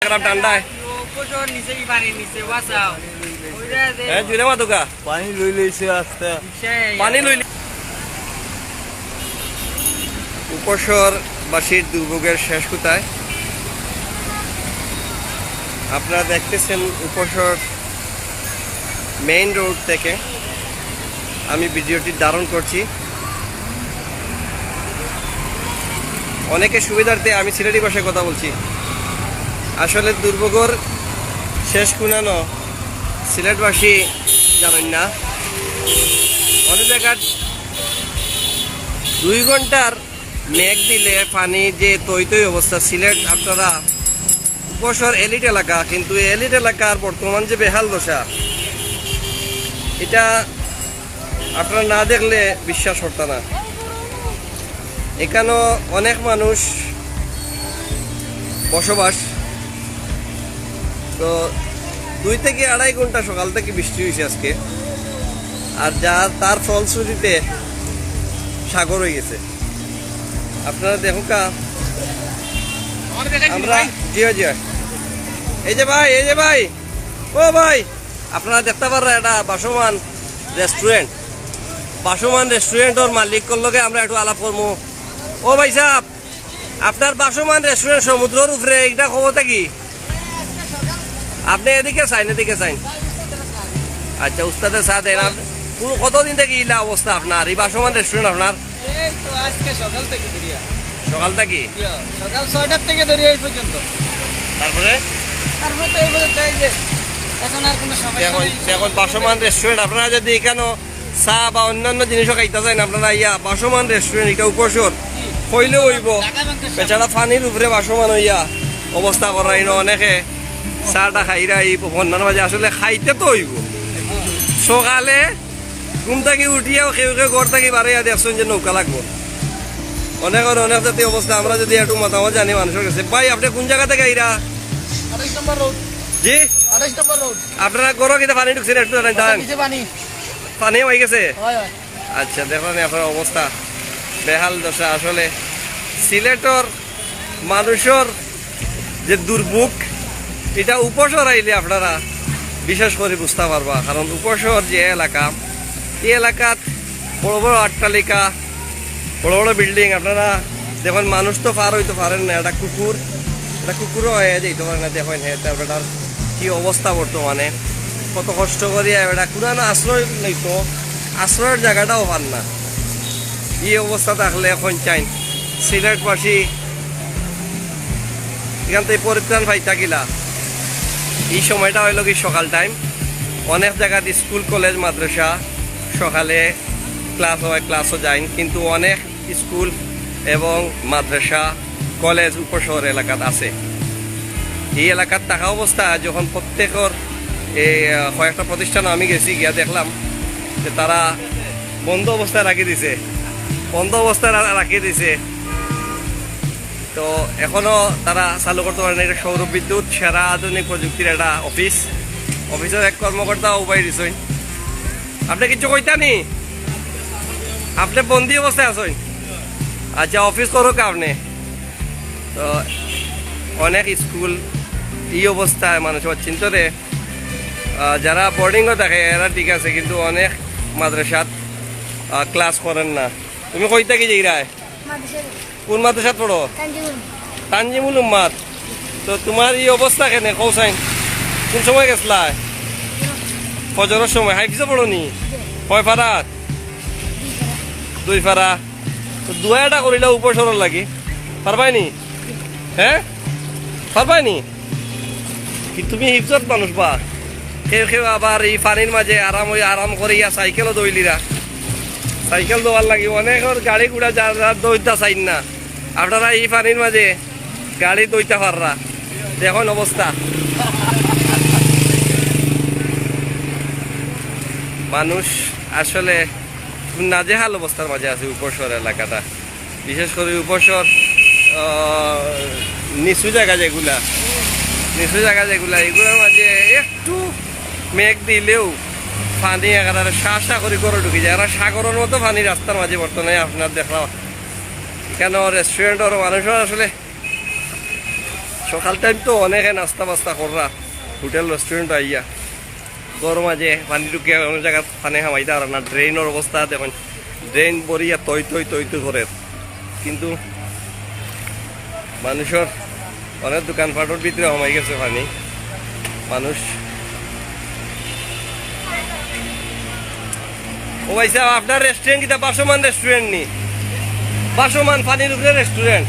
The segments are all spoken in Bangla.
খারাপ ঠান্ডায় জুড়ে মাতুকা পানি লই লইছে আস্তে পানি লইলি উপসর বাসীর দুর্ভোগের শেষ কোথায় আপনারা দেখতেছেন উপসর মেইন রোড থেকে আমি ভিডিওটি ধারণ করছি। অনেকে সুবিধার্থে আমি সিলেটি ভাষায় কথা বলছি। আসলে দুর্ভোগের শেষ কুনানো সিলেটবাসী জানেন না। অনেক জায়গার 2 ঘন্টার মেঘ দিলে পানি যে তৈ অবস্থা। সিলেট আপনারা উপসর এলিট এলাকা, কিন্তু এলিট এলাকার বর্তমান যে বেহাল দশা এটা আপনারা না দেখলে বিশ্বাস করতে না। এখানেও অনেক মানুষ বসবাস। তো 2 থেকে 2.5 ঘন্টা সকাল থেকে বৃষ্টি হয়েছে আজকে, আর যা তার ফলশ্রুতিতে সাগর হয়ে গেছে। আপনারা দেখুন আমরা জিও এই যে ভাই ও ভাই আপনারা দেখতে পারেন এটা বাসমান রেস্টুরেন্টের মালিকর লগে আমরা একটু আলাপ করবো। ও ভাই সাহেব, আপনার বাসমান রেস্টুরেন্ট সমুদ্রের উপরে এটা খবরটা কি? আপনি এদিকে চাইন। আচ্ছা, উস্তাদের সাথে কতদিন থেকে ইলা অবস্থা আপনার এই বাসমান রেস্টুরেন্ট? আপনার সকাল থেকে সকাল থেকে সকাল 6টা থেকে ধরিয়ে এই পর্যন্ত। তারপরে তো এই বলে তাই যে এখন আর কোনো সমস্যা নেই। এখন বাসমান রেস্টুরেন্ট আপনারা যদি এখানে চা বা অন্যান্য জিনিসও খাইতে চান, আপনারা বাসমান রেস্টুরেন্ট এটা উপসর হইলেও হইব। বেচারা পানির উপরে বাসমান হইয়া অবস্থা করাই অনেকে চাটা খাইরা এই বন্যার মাঝে আসলে খাইতে তো হইব। সকালে ঘুম থেকে উঠিয়াও কেউ ঘর থেকে বাড়াইয়া দেখছেন যে নৌকা লাগবো। অনেক জাতীয় অবস্থা। আমরা যদি একটু মতামত জানি মানুষের কাছে। ভাই আপনি কোন জায়গা থেকে আইরা? 28 নম্বর রোড। জি 28 নম্বর রোড। আপনারা গরো কিনা পানি ঢুকছেন একটু জানেন? পানি হয়ে গেছে। আচ্ছা, দেখুন আপনার অবস্থা বেহাল দশা। আসলে সিলেটর মানুষের যে দুর্ভোগ এটা উপসর আইলে আপনারা বিশেষ করে বুঝতে পারবা। কারণ উপসর যে এলাকা, এই এলাকাত বড় বড় অট্টালিকা, বড় বড় বিল্ডিং। আপনারা দেখুন মানুষ তো পার হইতে পারেন না। একটা কুকুরও হয়ে যেতে পারে না। দেখুন এটার কি অবস্থা বর্তমানে, কত কষ্ট করিয়া এটা কোনো আশ্রয় নইতো, আশ্রয়ের জায়গাটাও পান না। এই অবস্থা থাকলে এখন চাই সিলেটবাসী এখান থেকে পরিত্রাণ পাই থাকিলা। এই সময়টা হইল কি সকাল টাইম। অনেক জায়গায় স্কুল কলেজ মাদ্রাসা সকালে ক্লাস হয়, ক্লাসও যায়, কিন্তু অনেক স্কুল এবং মাদ্রাসা কলেজ উপশহর এলাকাত আছে। এই এলাকার থাকা অবস্থা যখন প্রত্যেকের এই কয়েকটা প্রতিষ্ঠান আমি গেছি, গিয়া দেখলাম যে তারা বন্ধ অবস্থায় রাখিয়ে দিছে। তো এখনো তারা চালু করতে পারে না। এটা সৌর বিদ্যুৎ সেরা আধুনিক প্রযুক্তির একটা অফিসের এক কর্মকর্তা উপায় দিছেন। আপনি কিছু কইতানি? আপনি বন্দি অবস্থায় আছেন? আচ্ছা, অফিস করুক আপনি। তো অনেক স্কুল এই অবস্থায় মানুষ চিন্তরে যারা বোর্ডিংও থাকে এরা ঠিক আছে, কিন্তু অনেক মাদ্রাসাত ক্লাস করেন না। তুমি কইতা কি যাইরায়? কোন মাদ্রাসাত পড়ো? তানজিমুল উম্মাদ। তো তোমার এই অবস্থা কেনে কৌসাইন? কোন সময় গেছলা? ফজরের সময়। হাইফিজে পড়ো নি? কয় ফারাত? 2 ফারা। তো 2টা করিলে উপসরল লাগি পারবাই নি? হ্যাঁ পারবাই নি? কি তুমি হিফজত মানুষ বা? কেউ আবার এই পানির মাঝে আরাম করিয়া সাইকেলও দইলিরা। সাইকেল দেওয়ার লাগি অনেকের গাড়ি ঘোড়া যারা দইতা চাইন না। আপনারা এই পানির মাঝে গাড়ি দইতে পাররা। দেখুন অবস্থা। মানুষ আসলে নাজেহাল অবস্থার মাঝে আছে উপশহর এলাকাটা। বিশেষ করে উপশহর নিচু জায়গা যেগুলা এগুলোর মাঝে একটু মেঘ দিলেও পানি একেবারে শা করে ঢুকে যায়। এরা সাগরের মতো পানি রাস্তার মাঝে বর্তমানে আপনার দেখলাম। কেন রেস্টুরেন্টের মানুষের আসলে সকাল টাইম তো অনেকে নাস্তা বাস্তা কররা হোটেল রেস্টুরেন্ট আইয়া গরম মাঝে পানি ঢুকিয়া অনেক জায়গা পানি হামাইতে আর না ড্রেনের অবস্থা দেখুন ড্রেন বরিয়া তৈ করে কিন্তু মানুষের অনেক দোকানপাটের ভিতরে হামাই গেছে পানি মানুষ ও ভাই সাহেব আপনার রেস্টুরেন্ট কিটা বাসমান রেস্টুরেন্ট নি বাসমান পানির উপরে রেস্টুরেন্ট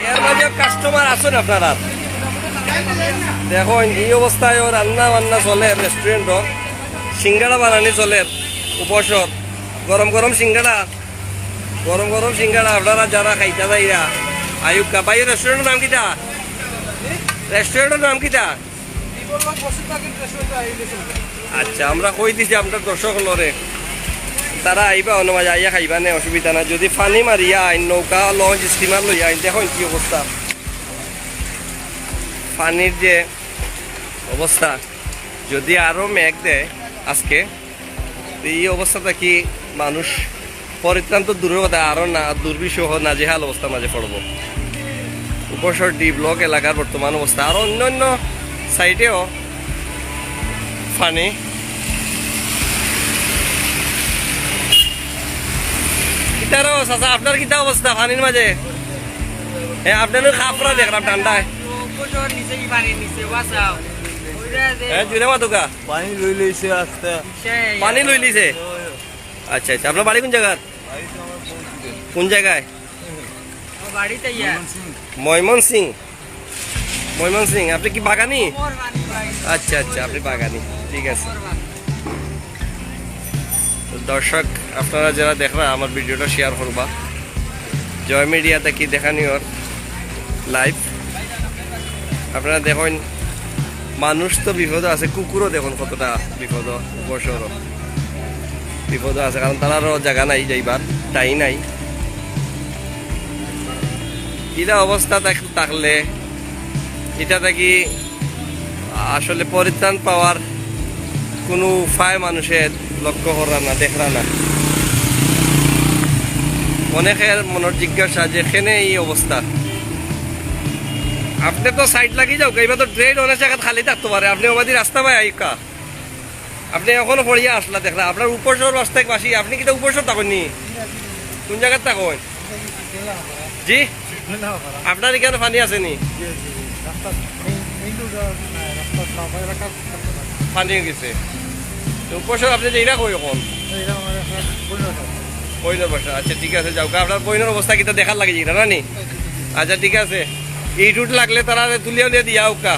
এর মাঝে কাস্টমার আছেন আপনারা দেখুন এই অবস্থায় রান্না বান্না চলে রেস্টুরেন্টও সিঙ্গাড়া বানানি চলে উপসর গরম গরম সিঙ্গাড়া আপনারা যারা খাইতে যাইরা আয়ুকা ভাই রেস্টুরেন্টের নাম কিটা রেস্টুরেন্টের নাম কিটা আচ্ছা আমরা কই দিছি আপনার দর্শক লরে তারা আইবা অনুমাজ আইয়া খাইবা নে অসুবিধা না যদি ফানি মারিয়া আইন নৌকা লঞ্চ স্টিমার লইয়া আইন দেখুন কি অবস্থা পানির যে অবস্থা যদি আরো মেঘ দেয় আজকে এই অবস্থাটা কি মানুষ পরিত্রান্ত দূরের কথা আরো না দুর্বিষহ নাজেহাল অবস্থার মাঝে পড়ব উপসর ডি ব্লক এলাকার বর্তমান অবস্থা আর অন্যান্য সাইডেও পানি কিতারও চাচা আপনার কিতা অবস্থা পানির মাঝে হ্যাঁ আপনার খাপড়া দেখলাম ঠান্ডায় হ্যাঁ জুড়ে মাতুকা পানি লই লইছে আস্তে পানি লই লিছে আচ্ছা আচ্ছা আপনার বাড়ি কোন জায়গায় কোন জায়গায় ময়মনসিং আপনি কি বাগানি আচ্ছা আচ্ছা আপনি বাগানি ঠিক আছে তো দর্শক আপনারা যারা দেখরা আমার ভিডিওটা শেয়ার করবা জয় মিডিয়াতে কি দেখানি ওর লাইভ আপনারা দেখুন মানুষ তো বিপদ আছে কুকুরও দেখুন কতটা বিপদ বছর বিপদ আছে কারণ তারারও জায়গা নাই যাইবার তাই নাই এটা অবস্থা থাকলে এটা থাকি আসলে পরিত্রাণ পাওয়ার কোনো উপায় মানুষের লক্ষ্য করা না দেখরা না অনেকের মনের জিজ্ঞাসা যেখানে এই অবস্থা আপনি তো সাইড লাগিয়ে যাও এবার তো ট্রেন অনেক জায়গা খালি থাকতে পারে আপনি আমাদের রাস্তা পাই আইকা আপনি এখনো পড়িয়া আসলা দেখলা আপনার উপসর রাস্তায় বাসি আপনি কিটা উপসর থাকেননি কোন জায়গার থাকেন জি আপনার এখানে পানি আসেনি পানি গেছে উপসর আপনি যেটা কই এখন বইনের বসা আচ্ছা ঠিক আছে যাও আপনার বইনের অবস্থা কিটা দেখার লাগে যেটা না নি আচ্ছা ঠিক আছে এই রুট লাগলে তারা তুলিয়া উলিয়া দিয়া কা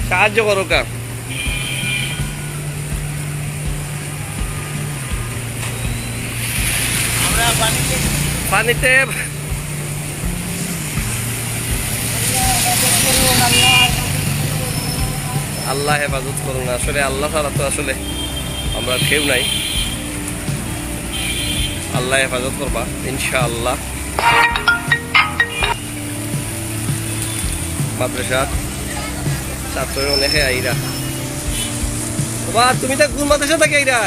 সাহায্য করো কা পানিতে আল্লাহ হেফাজত করুন আসলে আল্লাহ ছাড়া তো আসলে আমরা কেউ নাই আল্লাহ হেফাজত করবা ইনশাআল্লাহ মাদ্রাসার ছাত্র অনেকে আইরা বাবা তুমি তো কোন মাদ্রাসা থেকে আইরা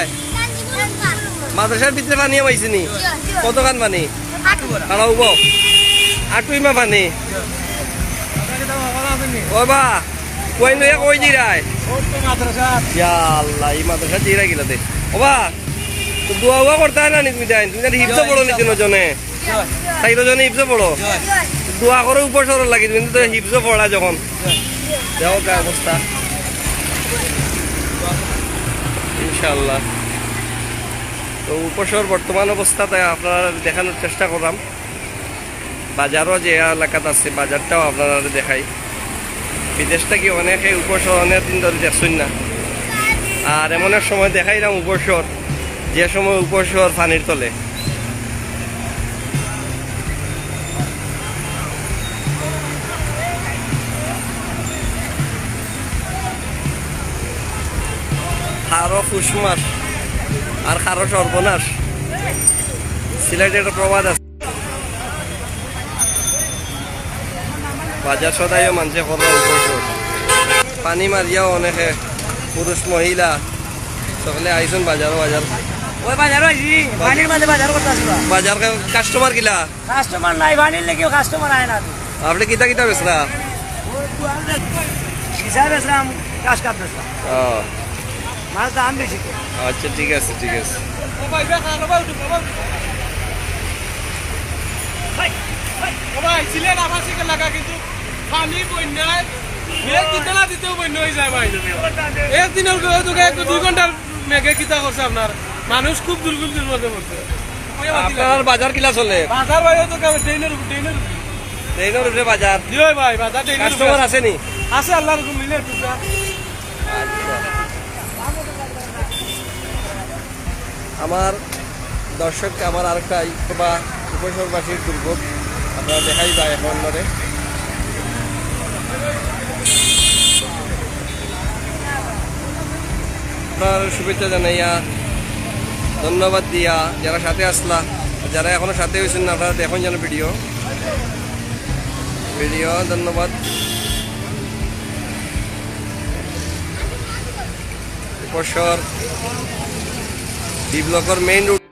মাদ্রাসার ভিতরে পানি পাইছি নি কতখান পানি খারাপ হবো আটুইমা পানি ও বা কই নয়া কই দিরাই ইয়া আল্লাহ এই মাদ্রাসা দিরা গিলাতে ও বা তো দোয়া ওয়া করতে না নি তুমি যাই তুমি হিফজ পড়ো নি তিনজনে চাইরজনে হিফজ পড়ো দোয়া করে উপসর লাগে তুমি তো হিফজ পড়া যখন দেখো কা অবস্থা ইনশাআল্লাহ তো উপসর বর্তমান অবস্থাতে আপনারা দেখানোর চেষ্টা করলাম বাজারও যে এলাকাতে আছে বাজারটাও আপনারা দেখাই বিদেশ থেকে অনেকে উপসর অনেক দিন ধরে দেখছেন না আর এমন এক সময় দেখাইলাম উপসর যে সময় উপসর পানির তলে খারো ফুস মাস আর খারো সর্বনাশ সিলেটে একটা প্রবাদ আছে বাজার সদাইও মানুষে করো উপসর পানি মারিয়াও অনেকে পুরুষ মহিলা সকলে আইসুন বাজার ওই বাজারও আইছি পানির মাঝে বাজার করতে আসবা বাজার কাস্টমার গিলা কাস্টমার নাই পানির লেগে কাস্টমার আয় না আপনি কিতা কিতা বেচরা? হিসাব বেসলাম, কাজ কাপ বেসলাম, ও মাছ দাম বেশি। আচ্ছা, ঠিক আছে ঠিক আছে। ছিলেন আমার থেকে লাগা কিন্তু পানি বন্যায় দিতে না দিতেও বন্যা হয়ে যায় ভাই। একদিনের তো 2 ঘন্টার মেঘে কিতা করছে আপনার, মানুষ খুব দুর্বল দুর্বলতে পড়ছে। আপনার বাজার কিলা চলে? বাজার ভাই তো ট্রেনের ট্রেনের উপরে বাজার। জি ভাই, বাজার ট্রেনের কাস্টমার আসেনি? আছে আল্লাহর হুকুম মিলে টুকরা। আমার দর্শককে আমার আরেকটা বা উপশহরবাসীর দুর্ভোগ আপনারা দেখাই যায় এখন ধরে। আপনার শুভেচ্ছা জানাইয়া, ধন্যবাদ দিয়া যারা সাথে আসলা, যারা এখনো সাথে হয়েছেন না আপনারা দেখুন যেন ভিডিও ধন্যবাদ। উপশহর ডি ব্লকের মেইন রোড